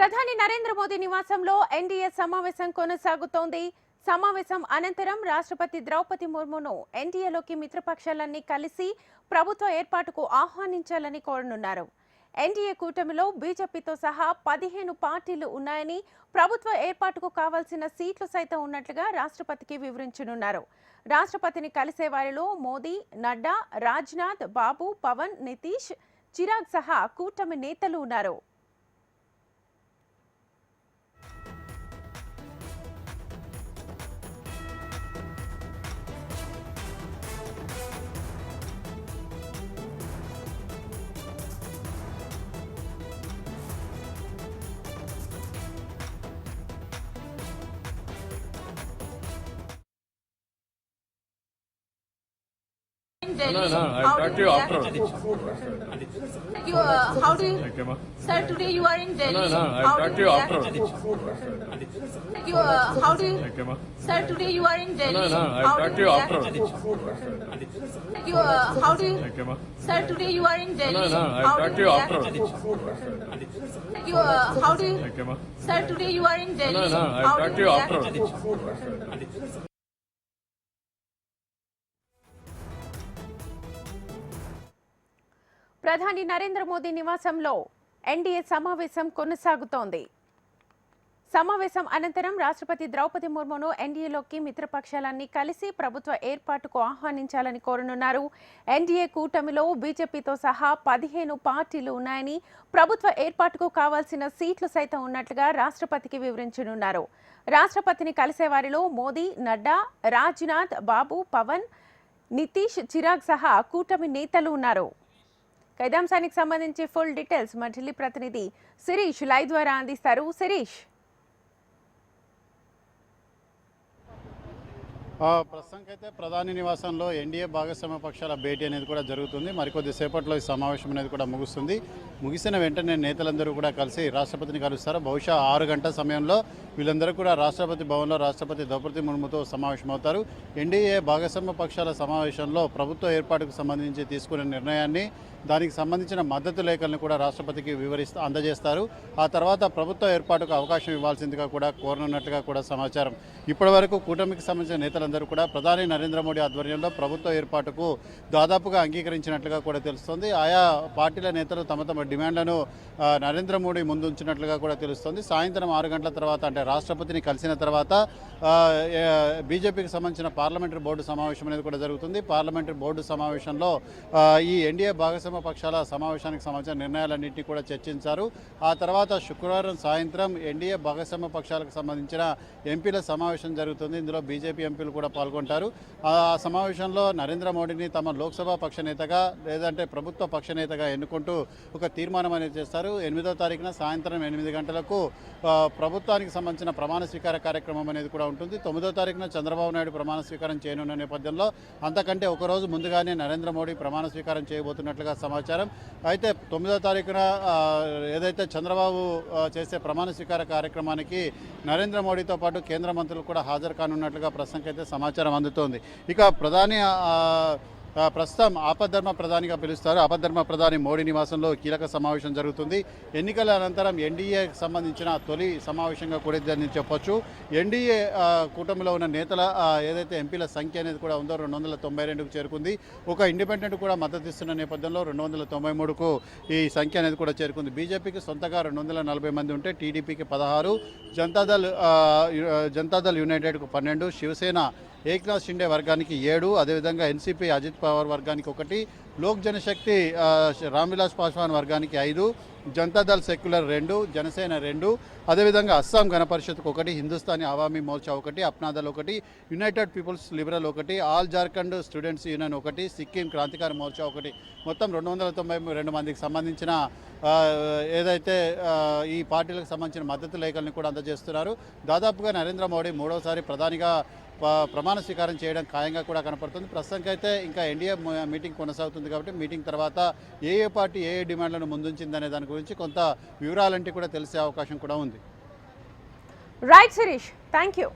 ప్రధాని నరేంద్ర మోదీ నివాసంలో ఎన్డీఏ సమావేశం కొనసాగుతోంది. సమావేశం అనంతరం రాష్ట్రపతి ద్రౌపది ముర్మును ఎన్డీఏలోకి మిత్రపక్షాలన్నీ కలిసి ప్రభుత్వ ఏర్పాటుకు ఆహ్వానించాలని కోరనున్నారు. ఎన్డీఏ కూటమిలో బీజేపీతో సహా 15 పార్టీలు ఉన్నాయని, ప్రభుత్వ ఏర్పాటుకు కావాల్సిన సీట్లు సైతం ఉన్నట్లుగా రాష్ట్రపతికి వివరించనున్నారు. రాష్ట్రపతిని కలిసే వారిలో మోదీ, నడ్డా, రాజ్నాథ్, బాబు, పవన్, నితీష్, చిరాగ్ సహా కూటమి నేతలు ఉన్నారు. No, I'll talk to you after. How do you, sir? Today you are in Delhi. No, I'll talk to you after. How do you, sir? Today you are in Delhi. No, I'll talk to you after. How do you, sir? Today you are in Delhi. No, I'll talk to you after. How do you, sir? Today you are in Delhi. No, I'll talk to you after. ప్రధాని నరేంద్ర మోదీ నివాసంలో NDA సమావేశం కొనసాగుతోంది. సమావేశం అనంతరం రాష్ట్రపతి ద్రౌపది ముర్మును ఎన్డీఏలోకి మిత్రపక్షాలన్నీ కలిసి ప్రభుత్వ ఏర్పాటుకు ఆహ్వానించాలని కోరనున్నారు. ఎన్డీఏ కూటమిలో బీజేపీతో సహా 15 పార్టీలు ఉన్నాయని, ప్రభుత్వ ఏర్పాటుకు కావాల్సిన సీట్లు సైతం ఉన్నట్లుగా రాష్ట్రపతికి వివరించనున్నారు. రాష్ట్రపతిని కలిసే వారిలో మోదీ, నడ్డా, రాజ్నాథ్, బాబు, పవన్, నితీష్, చిరాగ్ సహా కూటమి నేతలు ఉన్నారు. ఖైదాంశానికి సంబంధించి ఫుల్ డీటెయిల్స్ మా ఢిల్లీ ప్రతినిధి శిరీష్ లైవ్ ద్వారా అందిస్తారు. శిరీష్, ప్రస్తుతానికైతే ప్రధాని నివాసంలో ఎన్డీఏ భాగస్వామ్య పక్షాల భేటీ అనేది కూడా జరుగుతుంది. మరికొద్ది సేపట్లో ఈ సమావేశం అనేది కూడా ముగుస్తుంది. ముగిసిన వెంటనే నేతలందరూ కూడా కలిసి రాష్ట్రపతిని కలుస్తారు. బహుశా 6 గంటల సమయంలో వీళ్ళందరూ కూడా రాష్ట్రపతి భవన్లో రాష్ట్రపతి ద్రౌపది ముర్ముతో సమావేశమవుతారు. ఎన్డీఏ భాగస్వామ్య పక్షాల సమావేశంలో ప్రభుత్వ ఏర్పాటుకు సంబంధించి తీసుకునే నిర్ణయాన్ని, దానికి సంబంధించిన మద్దతు లేఖలను కూడా రాష్ట్రపతికి అందజేస్తారు. ఆ తర్వాత ప్రభుత్వ ఏర్పాటుకు అవకాశం ఇవ్వాల్సిందిగా కూడా కోరనున్నట్లుగా కూడా సమాచారం. ఇప్పటివరకు కూటమికి సంబంధించిన నేతలందరూ కూడా ప్రధాని నరేంద్ర మోడీ ఆధ్వర్యంలో ప్రభుత్వ ఏర్పాటుకు దాదాపుగా అంగీకరించినట్లుగా కూడా తెలుస్తోంది. ఆయా పార్టీల నేతలు తమ తమ డిమాండ్లను నరేంద్ర మోడీ ముందుంచినట్లుగా కూడా తెలుస్తోంది. సాయంత్రం 6 గంటల తర్వాత, అంటే రాష్ట్రపతిని కలిసిన తర్వాత బీజేపీకి సంబంధించిన పార్లమెంటరీ బోర్డు సమావేశం అనేది కూడా జరుగుతుంది. పార్లమెంటరీ బోర్డు సమావేశంలో ఈ ఎన్డీఏ భాగస్వామ్య పక్షాల సమావేశానికి సంబంధించిన నిర్ణయాలన్నింటినీ కూడా చర్చించారు. ఆ తర్వాత శుక్రవారం సాయంత్రం ఎన్డీఏ భాగస్వామ్య పక్షాలకు సంబంధించిన ఎంపీల సమావేశం జరుగుతుంది. ఇందులో బీజేపీ ఎంపీలు కూడా పాల్గొంటారు. ఆ సమావేశంలో నరేంద్ర మోడీని తమ లోక్సభ పక్ష నేతగా, లేదంటే ప్రభుత్వ పక్ష నేతగా ఎన్నుకుంటూ ఒక తీర్మానం అనేది చేస్తారు. 8వ తారీఖున సాయంత్రం 8 గంటలకు ప్రభుత్వానికి సంబంధించిన ప్రమాణ స్వీకార కార్యక్రమం అనేది కూడా ఉంటుంది. 9వ తారీఖున చంద్రబాబు నాయుడు ప్రమాణ స్వీకారం చేయనున్న నేపథ్యంలో అంతకంటే ఒకరోజు ముందుగానే నరేంద్ర మోడీ ప్రమాణ స్వీకారం చేయబోతున్నట్లుగా సమాచారం. అయితే 9వ తారీఖున ఏదైతే చంద్రబాబు చేసే ప్రమాణ స్వీకార కార్యక్రమానికి నరేంద్ర మోడీతో పాటు కేంద్ర మంత్రులు కూడా హాజరు కానున్నట్లుగా ప్రస్తుతానికైతే సమాచారం అందుతోంది. ఇక ప్రధాని ప్రస్తుతం ఆపద్ధర్మ ప్రధానిగా పిలుస్తారు. ఆపద్ధర్మ ప్రధాని మోడీ నివాసంలో కీలక సమావేశం జరుగుతుంది. ఎన్నికల అనంతరం ఎన్డీఏకి సంబంధించిన తొలి సమావేశంగా కూడా ఇదని చెప్పొచ్చు. ఎన్డీఏ కూటమిలో ఉన్న నేతల ఏదైతే ఎంపీల సంఖ్య అనేది కూడా ఉందో 292కు చేరుకుంది. ఒక ఇండిపెండెంట్ కూడా మద్దతు ఇస్తున్న నేపథ్యంలో 293కు ఈ సంఖ్య అనేది కూడా చేరుకుంది. బీజేపీకి సొంతగా 240 మంది ఉంటే టీడీపీకి 16, జనతాదళ్ యునైటెడ్కు 12, శివసేన ఏక్నాథ్ షిండే వర్గానికి 7, అదేవిధంగా ఎన్సీపీ అజిత్ పవార్ వర్గానికి 1, లోక్ జనశక్తి రామ్విలాస్ పాస్వాన్ వర్గానికి 5, జనతాదళ్ సెక్యులర్ 2, జనసేన 2, అదేవిధంగా అస్సాం గణపరిషత్కు 1, Hindustani Awami Morcha 1, Apna Dal 1, united people's liberal 1, all Jharkhand students union 1, Sikkim Krantikari Morcha 1, మొత్తం 292 మందికి సంబంధించిన ఏదైతే ఈ పార్టీలకు సంబంధించిన మద్దతు లేఖల్ని కూడా అందజేస్తున్నారు. దాదాపుగా నరేంద్ర మోడీ 3వసారి ప్రధానిగా ప్రమాణ స్వీకారం చేయడం ఖాయంగా కూడా కనపడుతుంది. ప్రస్తుతానికైతే ఇంకా ఎన్డీఏ మీటింగ్ కొనసాగుతుంది కాబట్టి మీటింగ్ తర్వాత ఏ పార్టీ ఏ డిమాండ్లను ముందుంచిందనే దాని గురించి కొంత వివరాలంటే కూడా తెలిసే అవకాశం కూడా ఉంది. Right Shirish, thank you.